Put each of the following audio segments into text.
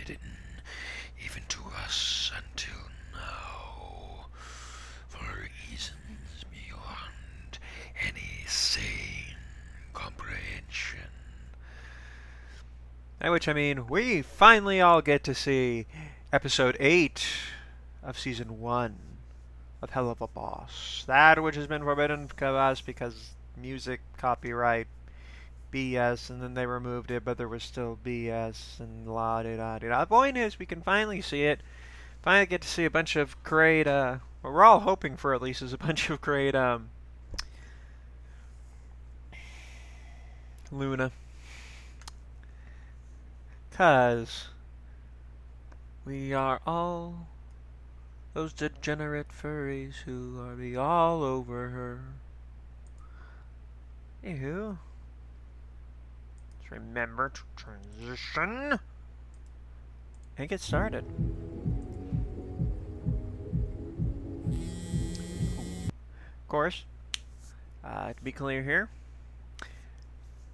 hidden even to us until now, for reasons beyond any sane comprehension. By which I mean, we finally all get to see episode 8 of season 1 of Helluva Boss. That which has been forbidden to us because music copyright BS, and then they removed it, but there was still BS and la di da di da. The point is, we can finally see it. Finally get to see a bunch of great, what we're all hoping for at least is a bunch of great, Loona. 'Cause we are all those degenerate furries who are be all over her. Ew. Let's remember to transition and get started. Of course, to be clear here,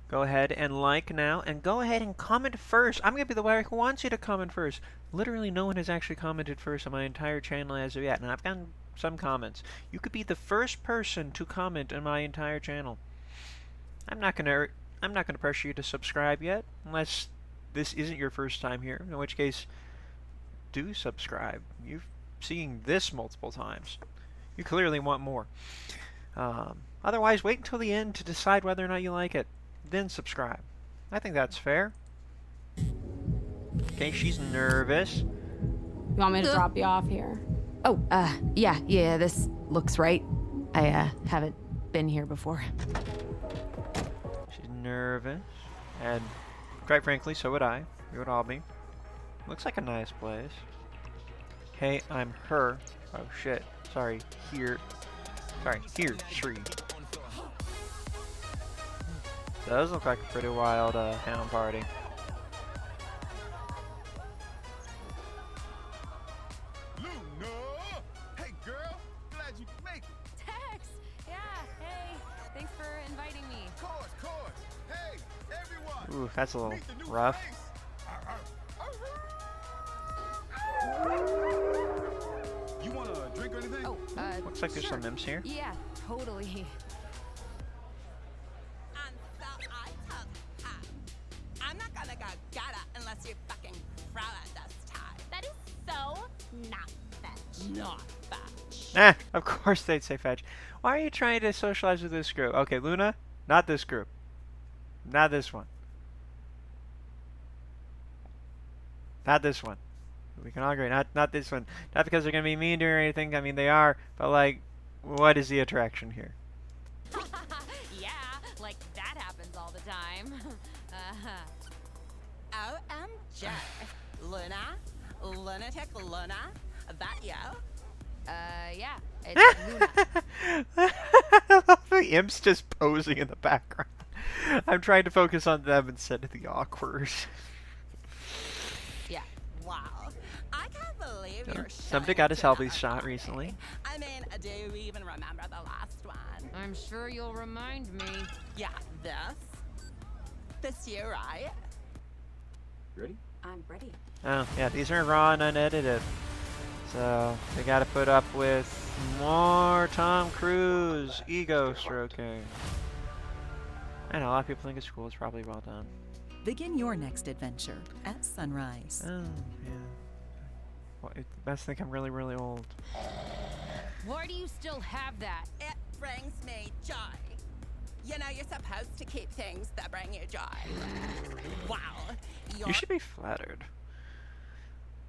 go ahead and like now, and go ahead and comment first. I'm going to be the one who wants you to comment first. Literally no one has actually commented first on my entire channel as of yet, and I've gotten some comments. You could be the first person to comment on my entire channel. I'm not gonna pressure you to subscribe yet, unless this isn't your first time here, in which case, do subscribe. You've seen this multiple times. You clearly want more. Otherwise, wait until the end to decide whether or not you like it. Then subscribe. I think that's fair. Okay, she's nervous. You want me to drop you off here? Oh, yeah, this looks right. I, haven't been here before. She's nervous. And, quite frankly, so would I. We would all be. Looks like a nice place. Hey, I'm her. Oh, shit. Sorry, here. Sorry, here, Shri. Does look like a pretty wild, hound party. Loona! Hey, girl! Glad you could make it. Tex! Yeah, hey. Thanks for inviting me. Of course. Hey, everyone! Ooh, that's a little Meet the new rough. face. You want a drink or anything? Oh, Looks like there's sure. some imps here. Yeah, totally. And so I told her, I'm not gonna go get it unless you fucking throw it this time. That is so not fetch. Not fetch. Eh, of course they'd say fetch. Why are you trying to socialize with this group? Okay, Loona, not this group. Not this one. Not this one. We can all agree, not this one. Not because they're gonna be mean to her or anything, I mean they are, but like, what is the attraction here? Yeah, like that happens all the time. OMG. Loona? Lunatic Loona? That you? Yeah, it's Loona. The imps just posing in the background. I'm trying to focus on them instead of the awkward. Yeah. Wow. I can't believe you're Somebody got his Helluva shot recently. I mean, do you even remember the last one? I'm sure you'll remind me. Yeah, this? This you, right? Ready? I'm ready. Oh, yeah, these are raw and unedited. So, they gotta put up with more Tom Cruise ego stroking. I know, a lot of people think it's cool, it's probably well done. Begin your next adventure at sunrise. Oh, yeah. Well, it must think I'm really, really old. Why do you still have that? It brings me joy. You know, you're supposed to keep things that bring you joy. Wow. You should be flattered.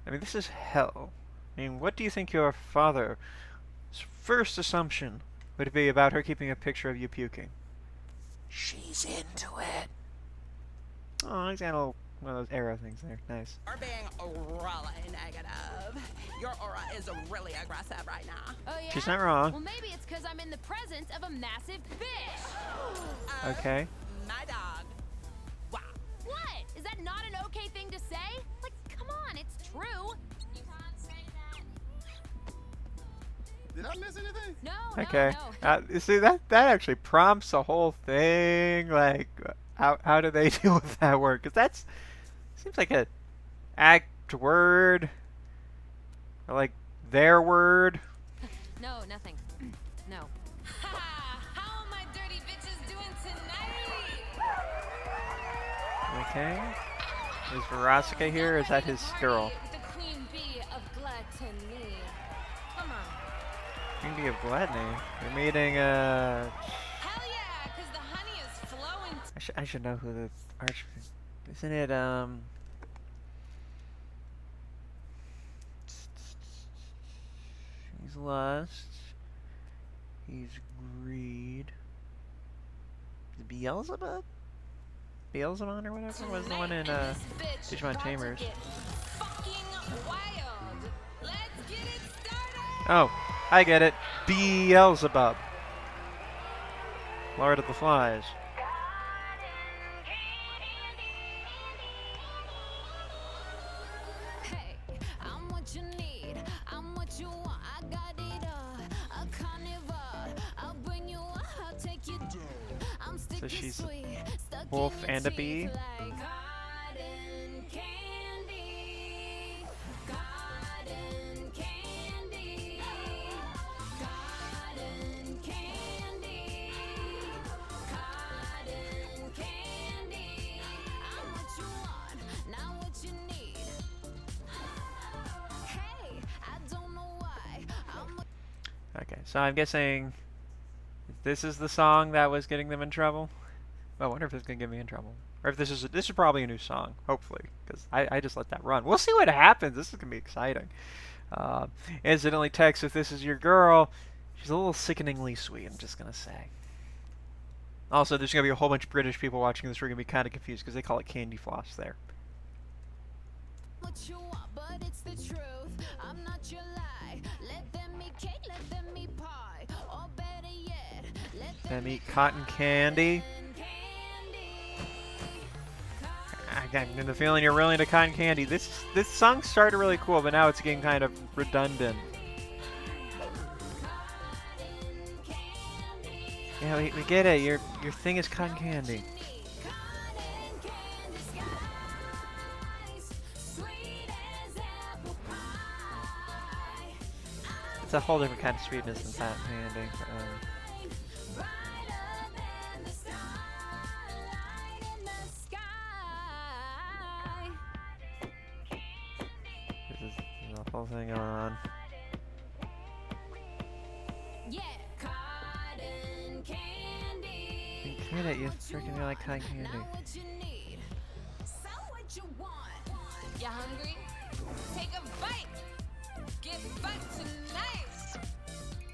I mean, this is hell. I mean, what do you think your father's first assumption would be about her keeping a picture of you puking? She's into it. Oh, he's got a little one of those arrow things there. Nice. You're being really negative. Your aura is really aggressive right now. Oh yeah? She's not wrong. Well, maybe it's because I'm in the presence of a massive fish. Okay. My dog. Wow. What? Is that not an okay thing to say? Like, come on, it's true. You can't say that. Did I miss anything? No, Okay. no. You see, that actually prompts a whole thing. Like, how do they deal with that word? Because that's seems like a word, or like their word. No, nothing. No. How are my dirty bitches doing tonight? Okay. Is Verossica here? Or is that his girl? The queen bee of gluttony. Come on. Queen Bee of Gluttony. You're meeting Hell yeah, because the honey is flowing. I should know who the arch. Isn't it He's lust. He's greed. Beelzebub? Beelzebub or whatever was the one in Digimon Chambers. Oh, I get it. Beelzebub. Lord of the Flies. Hey, I'm what you need. I'm what you want. I got it all. A carnivore. I'll bring you up. I'll take you down. I'm So she's sweet, stuck wolf in your and a teeth bee? like cotton candy. Cotton candy. Cotton candy. Cotton candy. I'm what you want, not what you need. Hey, I don't know why. Okay, so I'm guessing this is the song that was getting them in trouble. I wonder if it's gonna get me in trouble, or if this is probably a new song. Hopefully, because I just let that run. We'll see what happens. This is gonna be exciting. Incidentally, text if this is your girl. She's a little sickeningly sweet. I'm just gonna say. Also, there's gonna be a whole bunch of British people watching this. We're gonna be kind of confused because they call it candy floss there. What you want, but it's the truth. I'm not your lie. Let them eat cake, let them eat pie. Or better yet, let Them eat cotton candy. candy. I got the feeling you're really into cotton candy. This song started really cool, but now it's getting kind of redundant. Yeah, we get it. Your thing is cotton candy. It's a whole different kind of sweetness than cotton candy. There's a whole thing going on. Yeah, cotton candy. You get it. You freaking like cotton candy. Not what you need. So what you want. You hungry? Take a bite. Get fucked tonight.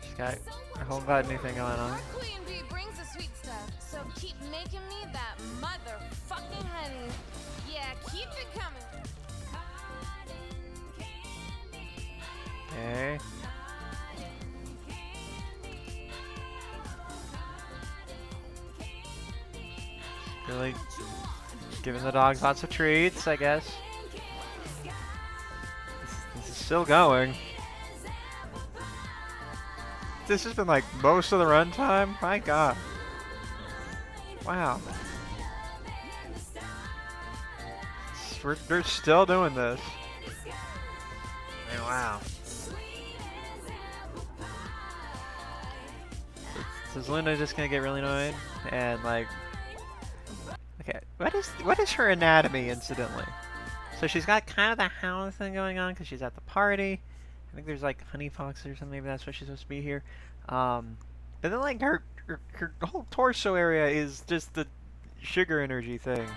She's got a whole gluttony thing going on. Our queen bee brings the sweet stuff, so keep making me that motherfucking honey. Yeah, keep it coming. Okay. Really giving the dogs lots of treats, I guess. This is still going. This has been like most of the runtime. My God. Wow. They're still doing this. Man, wow. So is Loona just gonna get really annoyed and like? Okay, what is her anatomy, incidentally? So she's got kind of the hound thing going on because she's at the party. I think there's like honey foxes or something. Maybe that's why she's supposed to be here. But then like her whole torso area is just the sugar energy thing.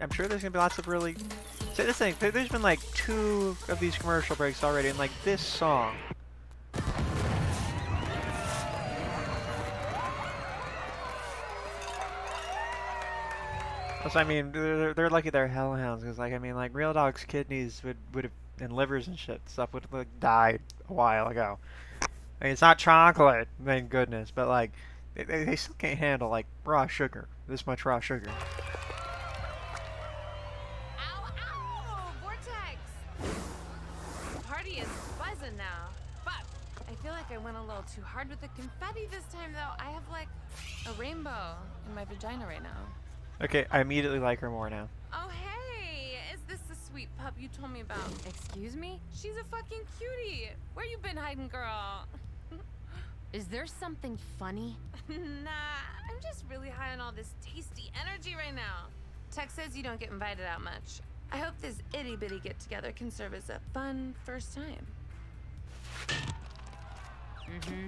I'm sure there's gonna be lots of really. So this thing, there's been like 2 of these commercial breaks already, and like this song. So I mean, they're lucky they're hellhounds, because like I mean, like real dogs' kidneys would have and livers and shit stuff would have like, died a while ago. I mean, it's not chocolate, thank goodness, but like they still can't handle like raw sugar, this much raw sugar. Ow, ow! Vortex! The party is buzzing now. Fuck! I feel like I went a little too hard with the confetti this time, though. I have, like, a rainbow in my vagina right now. Okay, I immediately like her more now. Oh, hey! sweet pup you told me about. Excuse me? She's a fucking cutie. Where you been hiding, girl? Is there something funny? Nah, I'm just really high on all this tasty energy right now. Tex says you don't get invited out much. I hope this itty-bitty get-together can serve as a fun first time.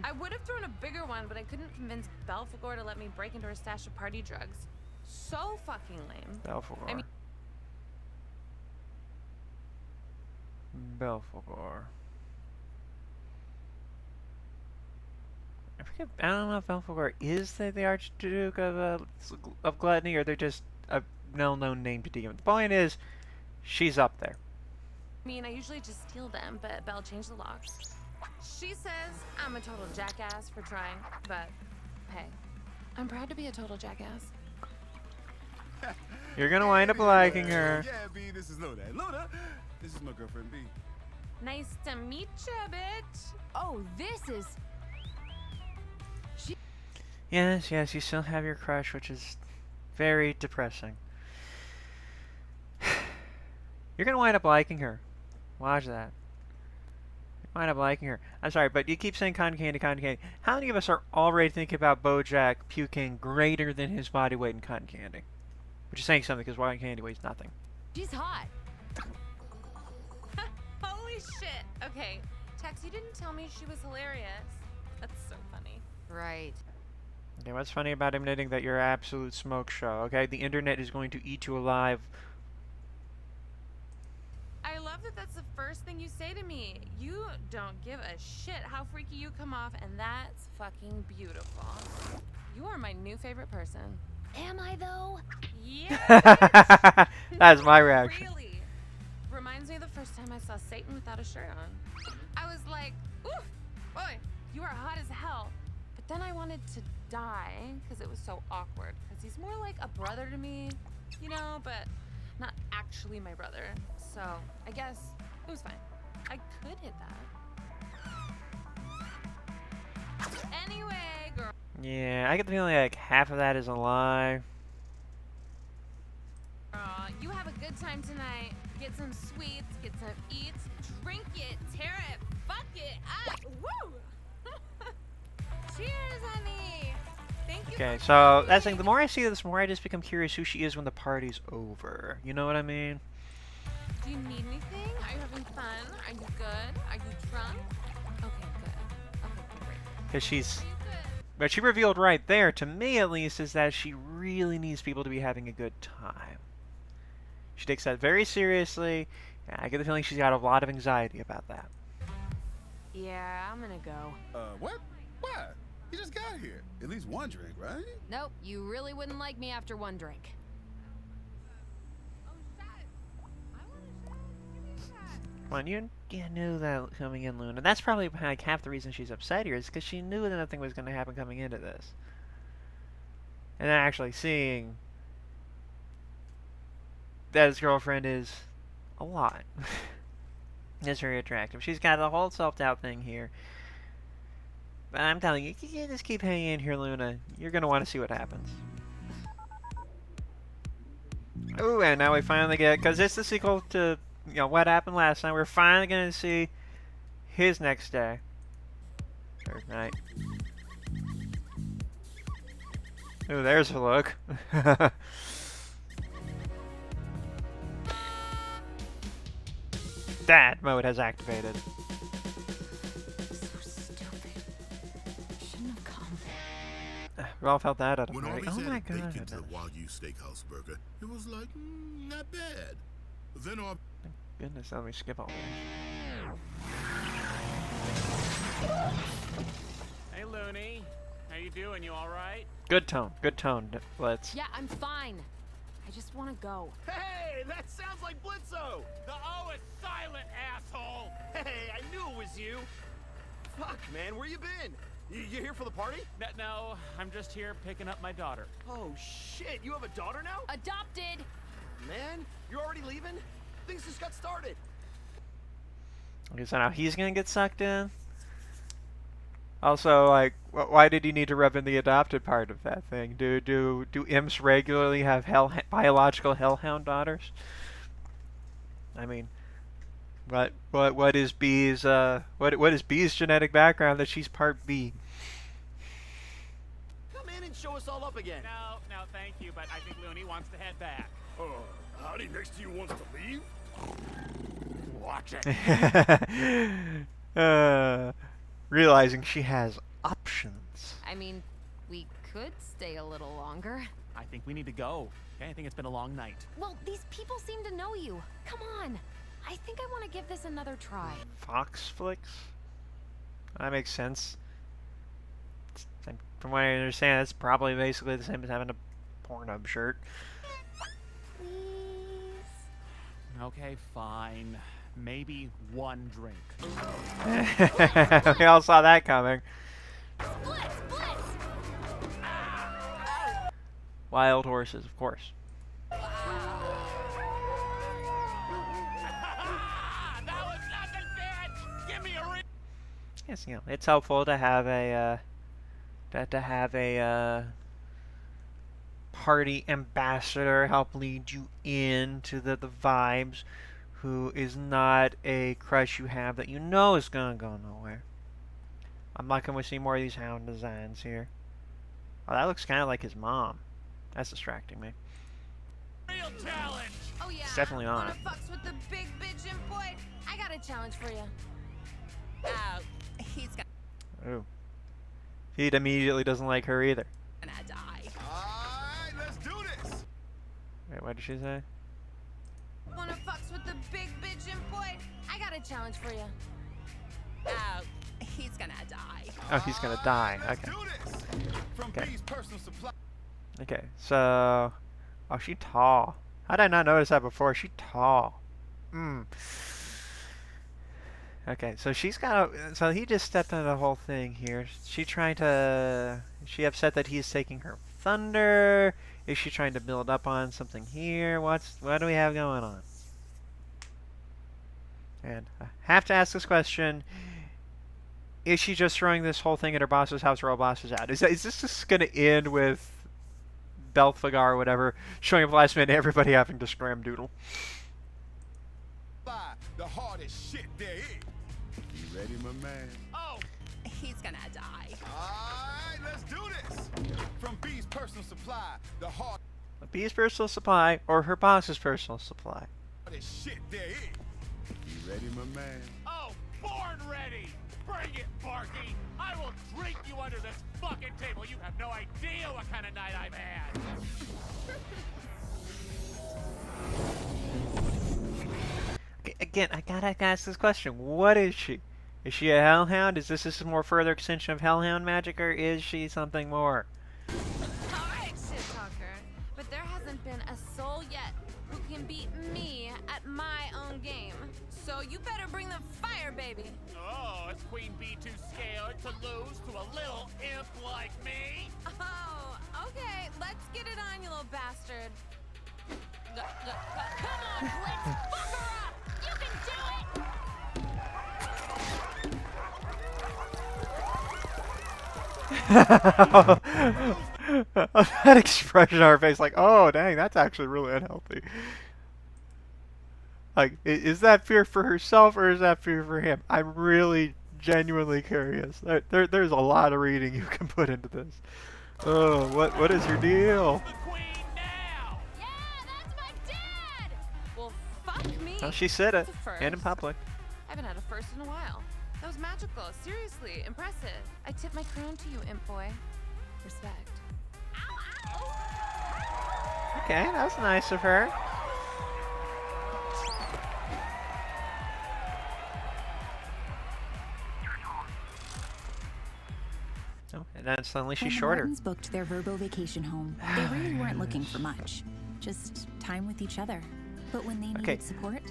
I would have thrown a bigger one, but I couldn't convince Belphegor to let me break into her stash of party drugs. So fucking lame. Belphegor. I mean- Belphegor. I forget. I don't know if Belphegor is the Archduke of Gluttony, or they're just a well-known name to demon. The point is, she's up there. I mean, I usually just steal them, but Belle changed the locks. She says I'm a total jackass for trying, but hey, I'm proud to be a total jackass. You're gonna wind up liking her. Yeah, B, this is Loona. Loona, this is my girlfriend, B. Nice to meet ya, bitch. Oh, this is... Yes, yes, you still have your crush, which is very depressing. You're gonna wind up liking her. Watch that. You wind up liking her. I'm sorry, but you keep saying cotton candy, cotton candy. How many of us are already thinking about BoJack puking greater than his body weight in cotton candy? Which is saying something, because cotton candy weighs nothing. She's hot. Holy shit. Okay, Tex, you didn't tell me she was hilarious. That's so funny. Right. Okay, what's funny about admitting that you're an absolute smoke show, okay? The internet is going to eat you alive. I love that that's the first thing you say to me. You don't give a shit how freaky you come off, and that's fucking beautiful. You are my new favorite person. Am I, though? Yeah. That's my reaction. Really? Reminds me of the first time I saw Satan without a shirt on. I was like, oof, boy, you are hot as hell. But then I wanted to die because it was so awkward. Because he's more like a brother to me, you know, but not actually my brother. So I guess it was fine. I could hit that. Anyway, girl. Yeah, I get the feeling like half of that is a lie. You have a good time tonight. Get some sweets, get some eats, drink it, tear it, fuck it up. Woo! Cheers, honey. Thank you. Okay, for so coming. that's the thing. The more I see this, the more I just become curious who she is when the party's over. You know what I mean? Do you need anything? Are you having fun? Are you good? Are you drunk? Okay, good. Okay, great. Because she's... Are you good? What she revealed right there, to me at least, is that she really needs people to be having a good time. She takes that very seriously, and I get the feeling she's got a lot of anxiety about that. Yeah, I'm gonna go. What? Why? You just got here. At least one drink, right? Nope, you really wouldn't like me after one drink. Oh, shit. I want a shot. Give me a shot. Come on, you knew that coming in, Loona. That's probably like half the reason she's upset here, is because she knew that nothing was going to happen coming into this. And then actually seeing that his girlfriend is a lot. It's very attractive. She's got the whole self-doubt thing here. But I'm telling you, you just keep hanging in here, Loona. You're going to want to see what happens. Ooh, and now we finally get... Because it's the sequel to, you know, what happened last time. We're finally going to see his next day. Or night. Ooh, there's a look. That mode has activated. So stupid. Shouldn't have come. We all felt that at a When party. Arby's Oh my added bacon god. to the Wagyu steakhouse burger, it was like, not bad. Then Arby's Goodness, let me skip all that. Hey, Looney. How you doing? You all right? Good tone. Good tone. Let's. Yeah, I'm fine. I just want to go. Hey, that sounds like Blitzo! The O is silent, asshole! Hey, I knew it was you. Fuck, man, where you been? You here for the party? No, I'm just here picking up my daughter. Oh, shit, you have a daughter now? Adopted! Man, you're already leaving? Things just got started. Okay, so now he's gonna get sucked in. Also, like, why did you need to rub in the adopted part of that thing? Do imps regularly have biological hellhound daughters? I mean, what is B's what is B's genetic background that she's part B? Come in and show us all up again. No, no, thank you, but I think Looney wants to head back. Howdy next to you wants to leave? Watch it. Realizing she has options. I mean, we could stay a little longer. I think we need to go. Okay, I think it's been a long night. Well, these people seem to know you. Come on. I think I want to give this another try. Fox flicks? That makes sense. From what I understand, it's probably basically the same as having a Pornhub shirt. Please. Okay, fine. Maybe one drink. We all saw that coming. Blitz! Blitz! Wild horses, of course. That was nothing, bitch! Give me a ring! Yes, you know, it's helpful to have a party ambassador help lead you into the vibes, who is not a crush you have that you know is gonna go nowhere. I'm liking to see more of these hound designs here. Oh, that looks kind of like his mom. That's distracting me. Real challenge! Oh yeah. It's definitely not. Wanna fucks with the big bitch and boy? I got a challenge for you. Oh, he's Ooh. He immediately doesn't like her either. gonna die. Alright, let's do this! Wait, what did she say? Wanna fucks with the big bitch and boy? I got a challenge for you. Oh, he's gonna die. Oh, he's gonna die. Let's Okay. do this! From Okay. B's personal supply. Okay, so... Oh, she tall. How did I not notice that before? She tall. Okay, so she's got a... So he just stepped into the whole thing here. She trying to... Is she upset that he's taking her thunder? Is she trying to build up on something here? What do we have going on? And I have to ask this question. Is she just throwing this whole thing at her boss's house or her boss is out? Is this just going to end with Belfagar or whatever showing up last minute, everybody having to scram doodle? The hardest shit there is. You ready, my man? Oh! He's gonna die. Alright, let's do this! From B's personal supply, the B's personal supply or her boss's personal supply? hardest shit there is. You ready, my man? Oh, born ready! Bring it, Barky! I will drink you under this fucking table. You have no idea what kind of night I've had. Okay, again, I gotta ask this question. What is she? Is she a hellhound? Is this a more further extension of hellhound magic, or is she something more? Alright, shit talker. But there hasn't been a soul yet who can beat me at my own game. So you better bring the fire, baby. Oh, is Queen Bee too scared to lose to a little imp like me? Oh, okay. Let's get it on, you little bastard. Come on, Blitz! Fuck her up! You can do it! That expression on her face, like, oh, dang, that's actually really unhealthy. Like, is that fear for herself or is that fear for him? I'm really genuinely curious. There's a lot of reading you can put into this. Oh, what is your deal? The queen now! Yeah, that's my dad! Well, fuck me. Well, she said it, That's a first. and in public. I haven't had a first in a while. That was magical. Seriously, impressive. I tip my crown to you, imp boy. Respect. Ow, ow! Okay, that was nice of her. Oh, and then suddenly she's When the shorter. Martins booked their Verbo vacation home, they really weren't looking for much. Just time with each other. But when they needed Okay. support,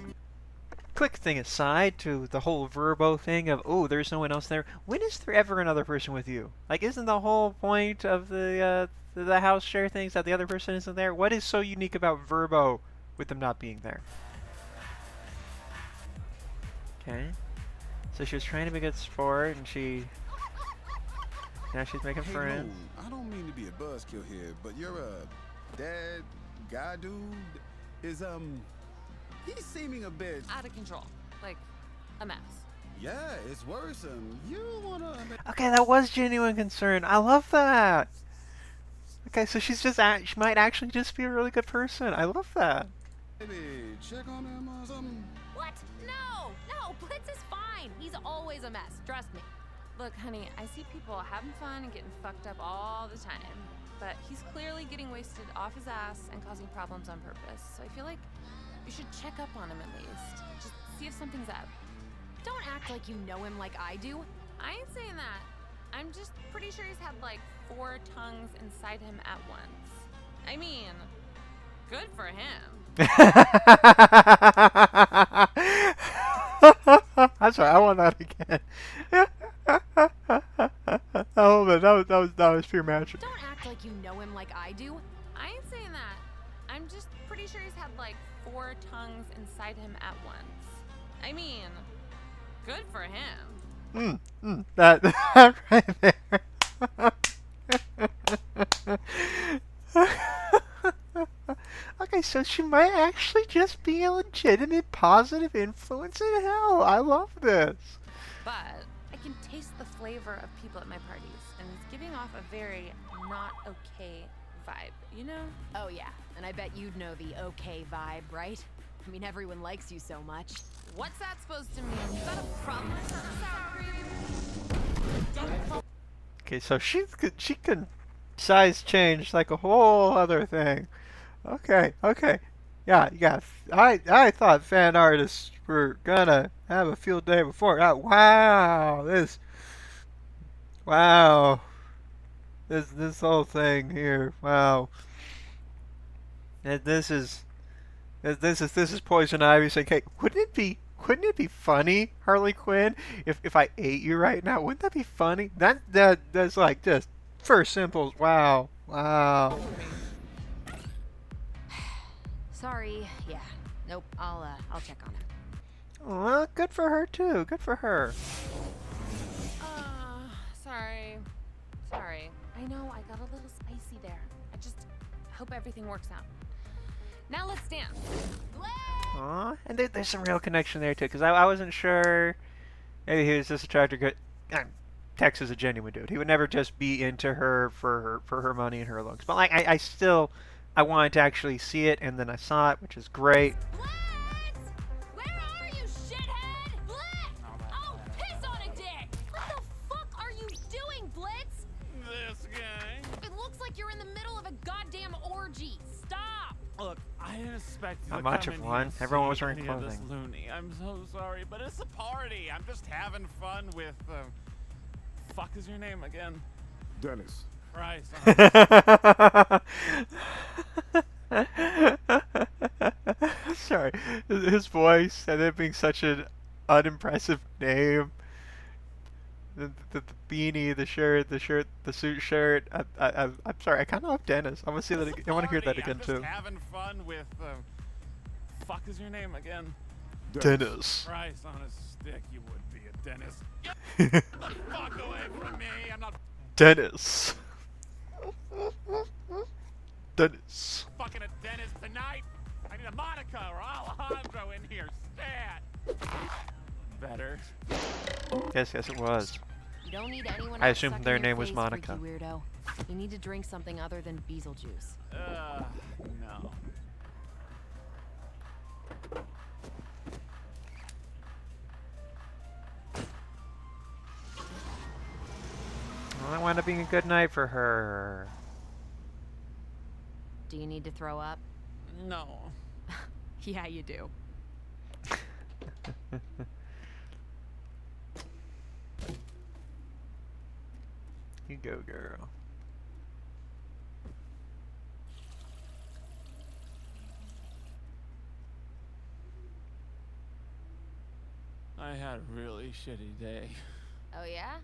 Quick thing aside to the whole Verbo thing of, oh, there's no one else there. When is there ever another person with you? Like, isn't the whole point of the house share things that the other person isn't there? What is so unique about Verbo with them not being there? Okay. So she was trying to be a good sport, and now she's making Hey, friends. Loon, I don't mean to be a buzzkill here, but your dad, guy dude, is He's seeming a bit out of control. Like, a mess. Yeah, it's worrisome. You wanna Okay, that was genuine concern. I love that. Okay, so she's just she might actually just be a really good person. I love that. maybe check on him or something? What? No! No, Blitz is fine. He's always a mess. Trust me. Look, honey, I see people having fun and getting fucked up all the time. But he's clearly getting wasted off his ass and causing problems on purpose. So I feel like you should check up on him at least. Just see if something's up. Don't act like you know him like I do. I ain't saying that. I'm just pretty sure he's had like 4 tongues inside him at once. I mean, good for him. I'm sorry, I want that again. Oh man, that was pure magic. Don't act like you know him like I do. I ain't saying that. I'm just pretty sure he's had like 4 tongues inside him at once. I mean, good for him. That right there. Okay, so she might actually just be a legitimate positive influence in hell. I love this. But I can taste the flavor of people at my parties, and it's giving off a very not okay vibe, you know? Oh yeah, and I bet you'd know the okay vibe, right? I mean, everyone likes you so much. What's that supposed to mean? You got a problem with sour cream? Okay, so she can size change like a whole other thing. Okay. Yeah. I thought fan artists were gonna have a field day before. Wow, this whole thing here. Wow. This is Poison Ivy saying, "Hey, wouldn't it be funny, Harley Quinn, if I ate you right now? Wouldn't that be funny?" That's like just first simples. Wow. Sorry. Yeah. Nope. I'll check on him. Well, good for her too. Good for her. Sorry. I know I got a little spicy there. I just hope everything works out. Now let's dance. Aw, and there's some real connection there too, because I wasn't sure. Maybe he was just attracted to. Tex is a genuine dude. He would never just be into her for her money and her looks. But like, I still wanted to actually see it, and then I saw it, which is great. Blitz! Where are you, shithead? Blitz! Oh, piss on a dick! What the fuck are you doing, Blitz? This guy. It looks like you're in the middle of a goddamn orgy. Stop! Look, I didn't expect you Not to much come of in one. here and Everyone see was wearing any of this clothing. loony. I'm so sorry, but it's a party. I'm just having fun with. Fuck is your name again? Dennis. Christ. Sorry, his voice and it being such an unimpressive name. The beanie, the suit shirt. I'm sorry. I kind of love Dennis. I want to see that. I want to hear that again I'm too. just having fun with. Fuck is your name again? Dennis. Christ on a stick, you would be a Dennis. Get the fuck away from me! I'm not Dennis. Dennis. fucking a Dennis tonight. I need a Monica or Alejandro in here. Stat. Better. Yes, it was. You don't need anyone I else assumed sucking their your name was face, Monica. freaky weirdo. You need to drink something other than Beetlejuice. No. Well, that wound up being a good night for her. Do you need to throw up? No. Yeah, you do. You go, girl. I had a really shitty day. Oh yeah?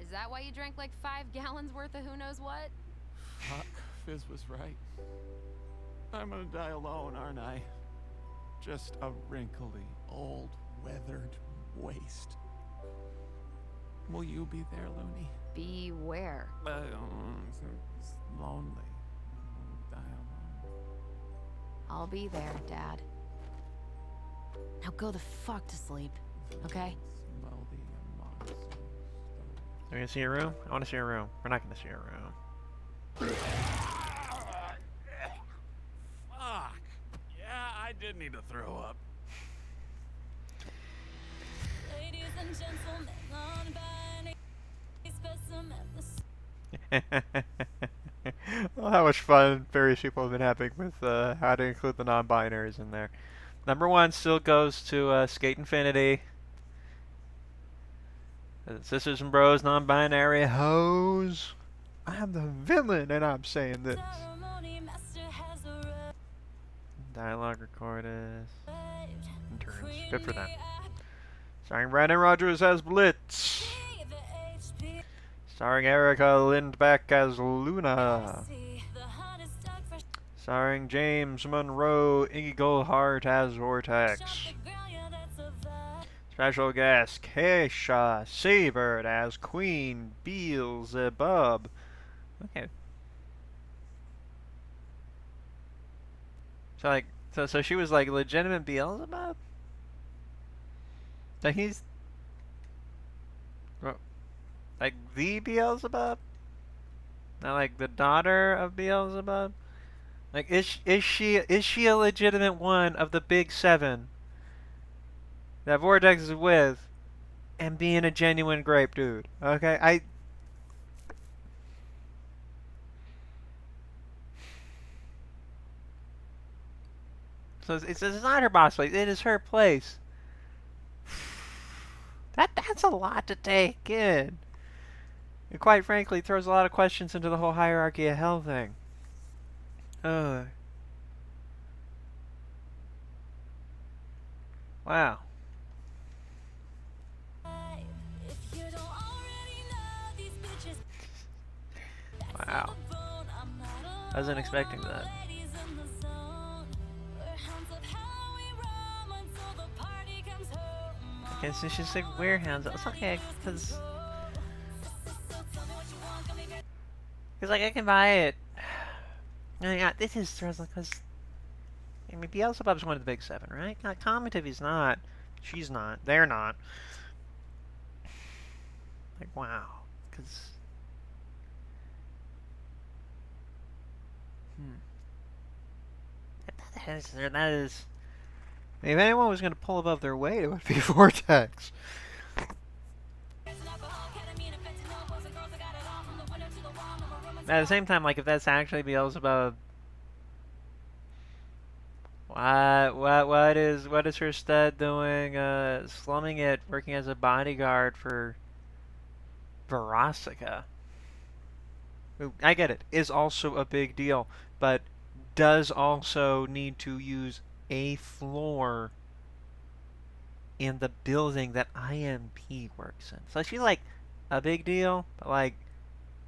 Is that why you drank like 5 gallons worth of who knows what? Fuck, Fizz was right. I'm gonna die alone, aren't I? Just a wrinkly, old, weathered waste. Will you be there, Looney? Beware. It's lonely. Die alone. I'll be there, Dad. Now go the fuck to sleep, okay? Smell the monster. Are we gonna see a room? I want to see a room. We're not gonna see a room. Fuck. Yeah, I did need to throw up. Ladies and gentlemen, non-binary specimens. Well, how much fun various people have been having with how to include the non-binaries in there. Number 1 still goes to Skate Infinity. Sisters and bros, non-binary hoes. I'm the villain and I'm saying this. Dialogue recorded. Interns. Good for them. Starring Brandon Rogers as Blitz. Starring Erica Lindbeck as Loona. Starring James Monroe Eaglehart as Vortex. Special guest Keisha Seabird as Queen Beelzebub. Okay. So she was like legitimate Beelzebub? So he's like the Beelzebub? Not like the daughter of Beelzebub? Like is she a legitimate one of the big 7 that Vortex is with and being a genuine grape dude? Okay, So it's not her boss place, it is her place. That's a lot to take in. And quite frankly, throws a lot of questions into the whole hierarchy of hell thing. Wow. Wow. I wasn't expecting that. Okay, so she's like warehouse. It's okay, because like I can buy it. Yeah, this is because I mean Beelzebub's one of the big 7, right? Commentavy's not. She's not. They're not. Like wow, because that is. I mean, if anyone was going to pull above their weight, it would be Vortex. At the same time, like, if that's actually Beelzebub, what is her stud doing, slumming it, working as a bodyguard for Verossica? I get it, is also a big deal, but does also need to use a floor in the building that IMP works in. So she's like a big deal, but like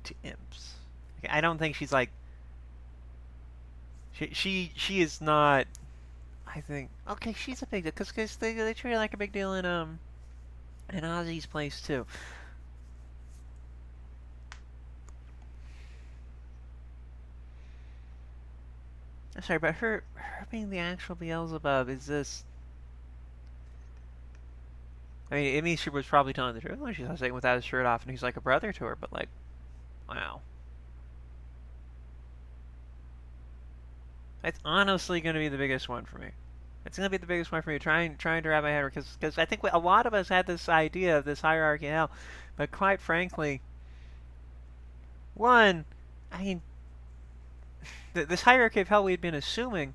to imps. I don't think she's like she is not. I think okay, she's a big deal because they treat her like a big deal in Ozzie's place too. I'm sorry, but her being the actual Beelzebub is this. I mean, it means she was probably telling the truth when she's saying without his shirt off, and he's like a brother to her. But like, wow, it's honestly going to be the biggest one for me. It's going to be the biggest one for me. Trying to wrap my head around because I think a lot of us had this idea of this hierarchy of hell, but quite frankly, one, I mean, this hierarchy of hell we had been assuming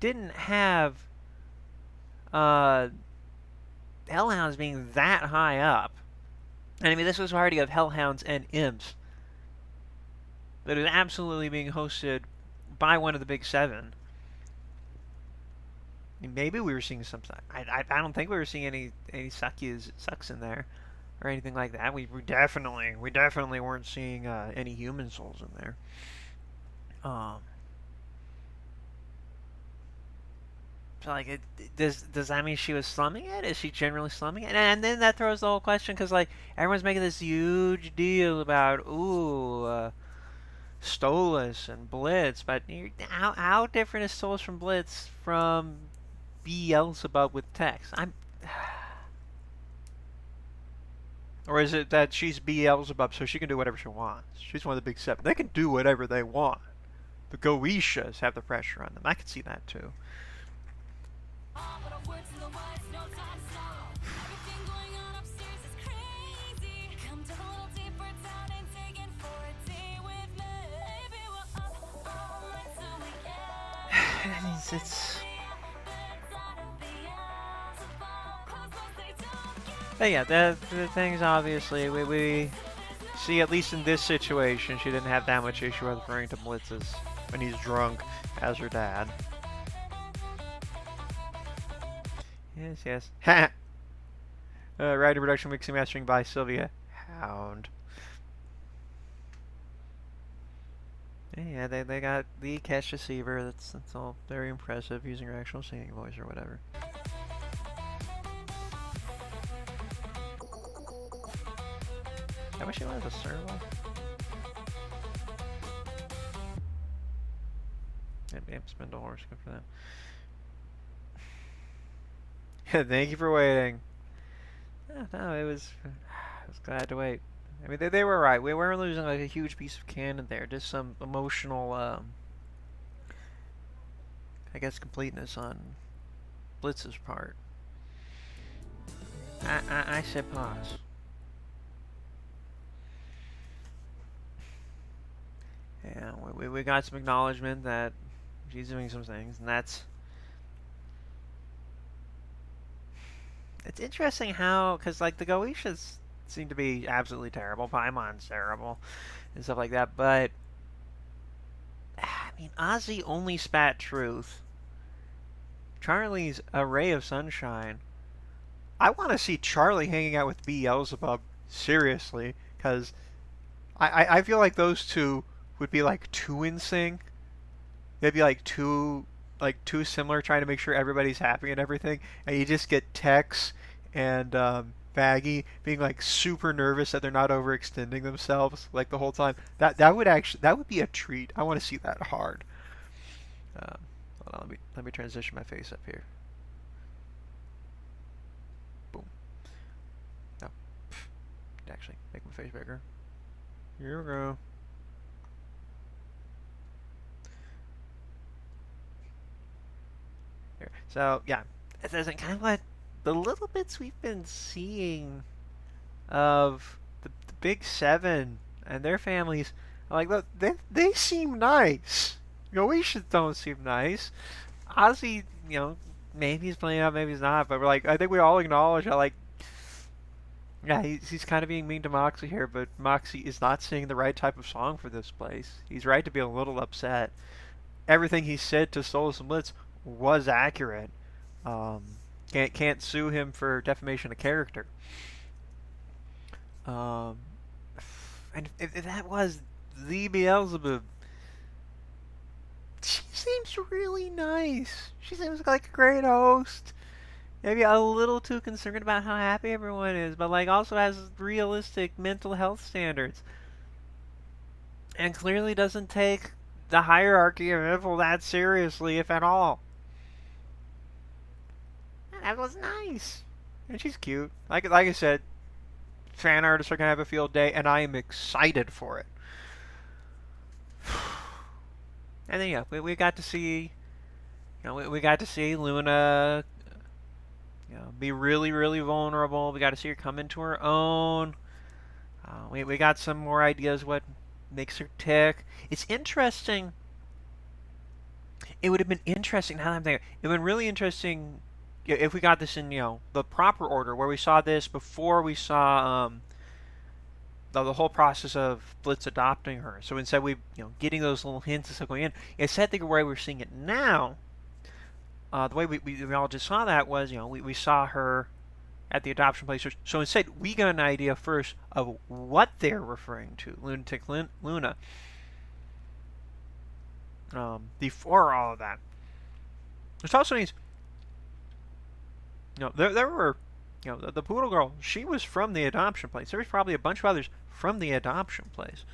didn't have hellhounds being that high up. And I mean, this was already of hellhounds and imps. But it was absolutely being hosted by one of the big 7. I mean, maybe we were seeing some. I don't think we were seeing any sucks in there, or anything like that. We definitely weren't seeing any human souls in there. So like, does that mean she was slumming it? Is she generally slumming it? And then that throws the whole question because like everyone's making this huge deal about Stolas and Blitz, but how different is Stolas from Blitz from Beelzebub with text? Or is it that she's Beelzebub so she can do whatever she wants? She's one of the big seven. They can do whatever they want. The Goetias have the pressure on them. I can see that too. But yeah, the thing's obviously, we see, at least in this situation, she didn't have that much issue with referring to Blitz as, when he's drunk, as her dad. Yes, yes. Ha! Writing, production, mixing, mastering by Sylvia Hound. Yeah, they got the catch receiver. That's all very impressive, using her actual singing voice or whatever. I wish he wanted a servo. Yep, Spindle Horse, good for them. Thank you for waiting. No, I was glad to wait. I mean, they were right. We weren't losing like a huge piece of canon there. Just some emotional, I guess, completeness on Blitz's part. I said pause. Yeah, we got some acknowledgement that she's doing some things, and that's... It's interesting how, because like the Goetias seem to be absolutely terrible, Paimon's terrible, and stuff like that, but I mean, Ozzie only spat truth. Charlie's a ray of sunshine. I want to see Charlie hanging out with Beelzebub, seriously, because I feel like those two would be like too in sync. They'd be like too similar, trying to make sure everybody's happy and everything, and you just get Tex and Baggy being like super nervous that they're not overextending themselves like the whole time. That would be a treat. I want to see that hard. Hold on, let me transition my face up here. Boom. No, actually make my face bigger. Here we go. Here. So yeah, it doesn't kind of what the little bits we've been seeing of the Big Seven and their families. Like, look, they seem nice. Goetians don't seem nice. Ozzie, maybe he's playing out, maybe he's not. But we're like, I think we all acknowledge how, like, yeah, he's kind of being mean to Moxie here, but Moxie is not singing the right type of song for this place. He's right to be a little upset. Everything he said to Solus and Blitz was accurate. Can't sue him for defamation of character. And if that was the Beelzebub, she seems really nice. She seems like a great host. Maybe a little too concerned about how happy everyone is, but like also has realistic mental health standards. And clearly doesn't take the hierarchy of evil that seriously, if at all. And that was nice. And she's cute. Like I said, fan artists are going to have a field day, and I am excited for it. And then yeah, we got to see, we got to see Loona, be really, really vulnerable. We got to see her come into her own. We got some more ideas what makes her tick. It's interesting. It would have been interesting, now that I'm thinking, it would have been really interesting if we got this in, the proper order, where we saw this before we saw the whole process of Blitz adopting her. So instead we, getting those little hints of going in. Instead, the way we're seeing it now, the way we all just saw that was, we saw her at the adoption place. So instead, we got an idea first of what they're referring to, Lunatic Loona, before all of that. Which also means, there were, the Poodle Girl, she was from the adoption place. There was probably a bunch of others from the adoption place.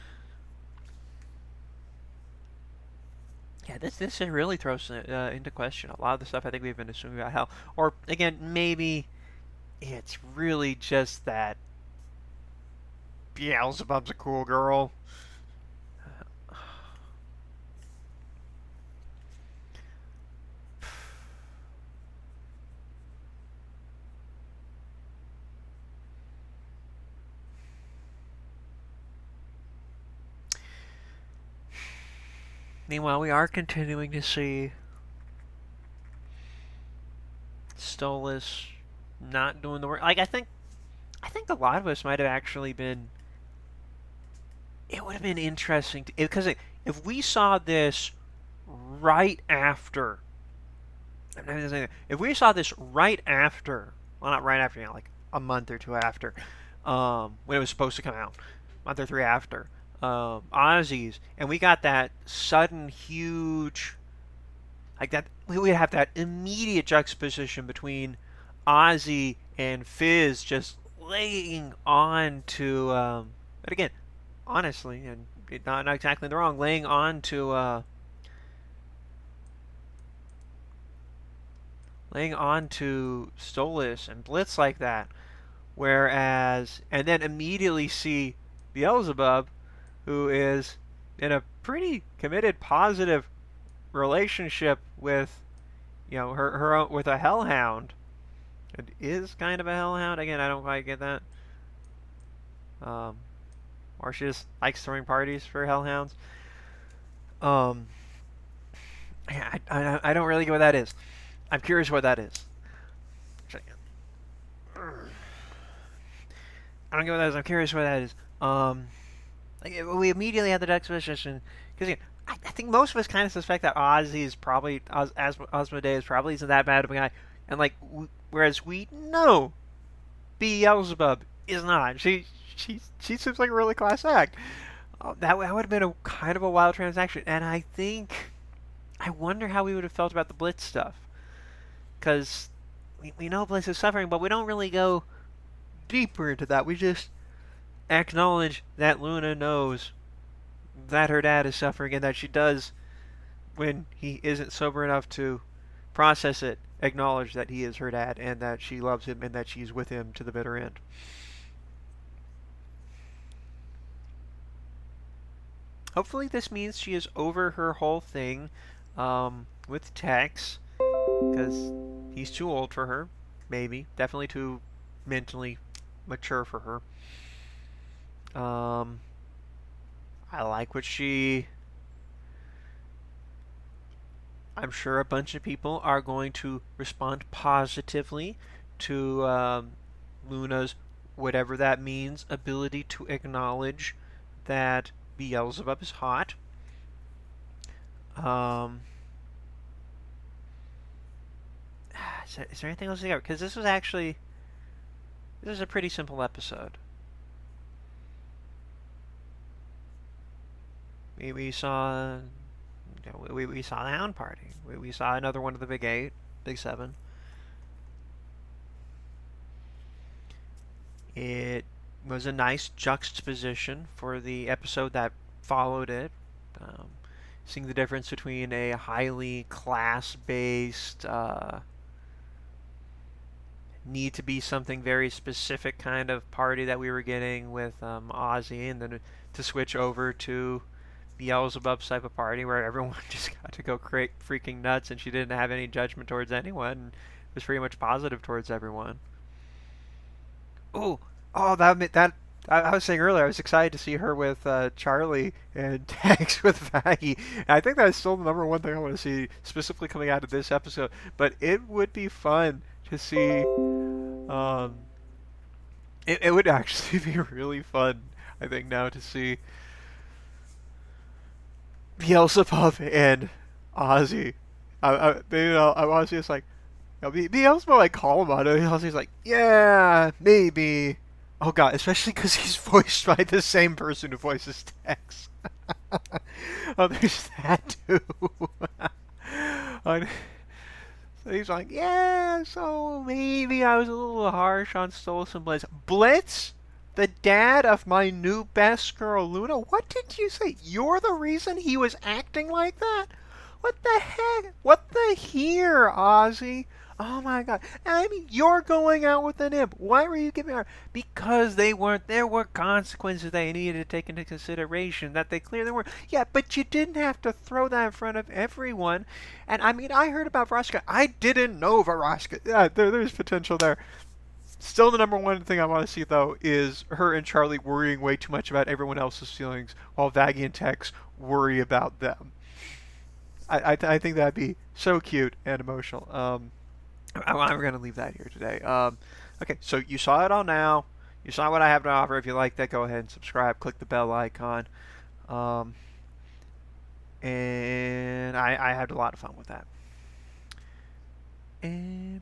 Yeah, Yeah, this really throws into question a lot of the stuff I think we've been assuming about Hell. Or again, maybe it's really just that Beelzebub's a cool girl. Meanwhile, we are continuing to see Stolas not doing the work. Like, I think a lot of us might have actually been. It would have been interesting because if we saw this right after. If we saw this right after, well, not right after, like a month or two after, when it was supposed to come out, a month or three after, Ozzie's, and we got that sudden huge, like that, we would have that immediate juxtaposition between Ozzie and Fizz just laying on to, but again, honestly, and not exactly the wrong, laying on to, Stolas and Blitz like that, whereas, and then immediately see Beelzebub, who is in a pretty committed, positive relationship with, her own, with a hellhound. It is kind of a hellhound. Again, I don't quite get that. Or she just likes throwing parties for hellhounds. Yeah, I don't really get what that is. I'm curious what that is. I don't get what that is. I'm curious what that is. Like, we immediately had the juxtaposition because I think most of us kind of suspect that Ozzie is probably Asmodeus probably isn't that bad of a guy, and like whereas we know Beelzebub is not. She seems like a really class act. That would have been a kind of a wild transaction, and I wonder how we would have felt about the Blitz stuff. Because we know Blitz is suffering, but we don't really go deeper into that. We just acknowledge that Loona knows that her dad is suffering and that she does, when he isn't sober enough to process it, acknowledge that he is her dad and that she loves him and that she's with him to the bitter end. Hopefully this means she is over her whole thing with Tex, because he's too old for her, maybe. Definitely too mentally mature for her. I like what I'm sure a bunch of people are going to respond positively to Luna's, whatever that means, ability to acknowledge that Beelzebub is hot. Is there anything else to cover? Because this is a pretty simple episode. We saw we saw the Hound Party. We saw another one of the Big Seven. It was a nice juxtaposition for the episode that followed it. Seeing the difference between a highly class-based, need to be something very specific kind of party that we were getting with Ozzie, and then to switch over to Beelzebub's type of party where everyone just got to go freaking nuts, and she didn't have any judgment towards anyone, and was pretty much positive towards everyone. That I was saying earlier, I was excited to see her with Charlie and Tex with Maggie. And I think that's still the number one thing I want to see, specifically coming out of this episode. But it would be fun to see. It would actually be really fun, I think, now to see Beelzebub and Ozzie. Ozzie is like, Beelzebub, like, call him on it. Ozzie's like, yeah, maybe. Oh god, especially because he's voiced by the same person who voices Tex. Oh, there's that too. So he's like, yeah, so maybe I was a little harsh on Stolas and Blitz. Blitz? The dad of my new best girl, Loona? What did you say? You're the reason he was acting like that? What the heck? What the here, Ozzie? Oh my god. I mean, you're going out with an imp. Why were you giving her? Because they weren't. There were consequences they needed to take into consideration that they clearly weren't. Yeah, but you didn't have to throw that in front of everyone. And I mean, I heard about Verossica. I didn't know Verossica. Yeah, there's potential there. Still, the number one thing I want to see, though, is her and Charlie worrying way too much about everyone else's feelings while Vaggie and Tex worry about them. I think that'd be so cute and emotional. I'm going to leave that here today. Okay, so you saw it all now. You saw what I have to offer. If you like that, go ahead and subscribe. Click the bell icon. And I had a lot of fun with that. And